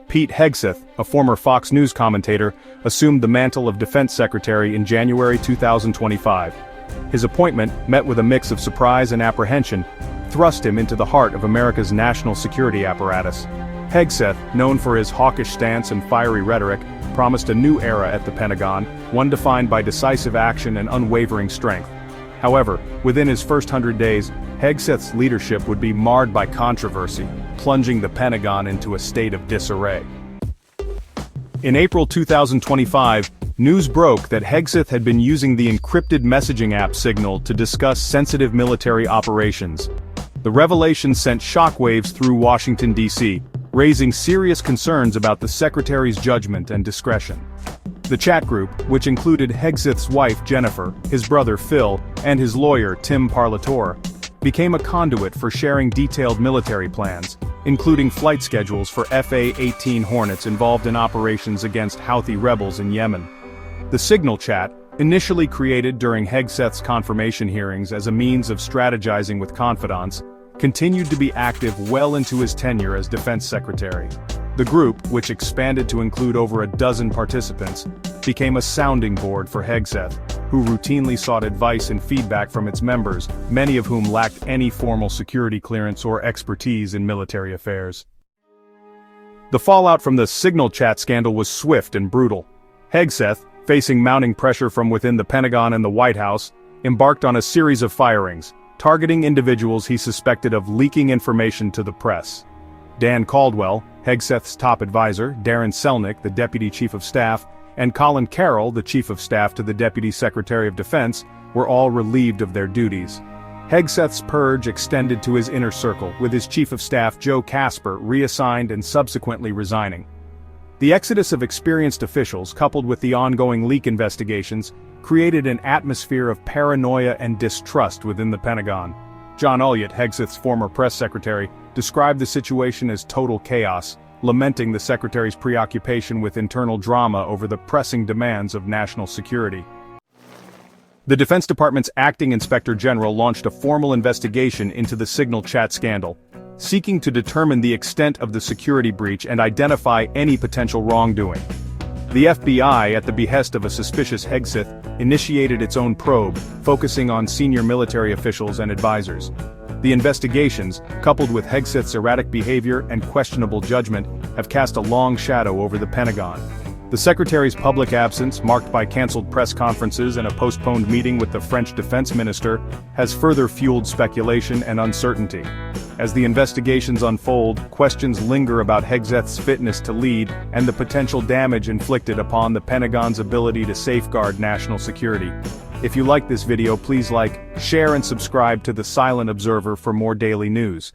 Pete Hegseth, a former Fox News commentator, assumed the mantle of Defense Secretary in January 2025. His appointment, met with a mix of surprise and apprehension, thrust him into the heart of America's national security apparatus. Hegseth, known for his hawkish stance and fiery rhetoric, promised a new era at the Pentagon, one defined by decisive action and unwavering strength. However, within his first 100 days, Hegseth's leadership would be marred by controversy, plunging the Pentagon into a state of disarray. In April 2025, news broke that Hegseth had been using the encrypted messaging app Signal to discuss sensitive military operations. The revelation sent shockwaves through Washington, D.C., raising serious concerns about the secretary's judgment and discretion. The chat group, which included Hegseth's wife Jennifer, his brother Phil, and his lawyer Tim Parlatore, became a conduit for sharing detailed military plans, including flight schedules for FA-18 Hornets involved in operations against Houthi rebels in Yemen. The Signal chat, initially created during Hegseth's confirmation hearings as a means of strategizing with confidants, continued to be active well into his tenure as Defense Secretary. The group, which expanded to include over a dozen participants, became a sounding board for Hegseth, who routinely sought advice and feedback from its members, many of whom lacked any formal security clearance or expertise in military affairs. The fallout from the Signal chat scandal was swift and brutal. Hegseth, facing mounting pressure from within the Pentagon and the White House, embarked on a series of firings, targeting individuals he suspected of leaking information to the press. Dan Caldwell, Hegseth's top advisor, Darren Selnick, the Deputy Chief of Staff, and Colin Carroll, the Chief of Staff to the Deputy Secretary of Defense, were all relieved of their duties. Hegseth's purge extended to his inner circle, with his Chief of Staff Joe Casper reassigned and subsequently resigning. The exodus of experienced officials, coupled with the ongoing leak investigations, created an atmosphere of paranoia and distrust within the Pentagon. John Elliott, Hegseth's former press secretary, described the situation as total chaos, lamenting the secretary's preoccupation with internal drama over the pressing demands of national security. The Defense Department's acting inspector general launched a formal investigation into the Signal chat scandal, seeking to determine the extent of the security breach and identify any potential wrongdoing. The FBI, at the behest of a suspicious Hegseth, initiated its own probe, focusing on senior military officials and advisors. The investigations, coupled with Hegseth's erratic behavior and questionable judgment, have cast a long shadow over the Pentagon. The secretary's public absence, marked by canceled press conferences and a postponed meeting with the French defense minister, has further fueled speculation and uncertainty. As the investigations unfold, questions linger about Hegseth's fitness to lead and the potential damage inflicted upon the Pentagon's ability to safeguard national security. If you like this video, please like, share and subscribe to The Silent Observer for more daily news.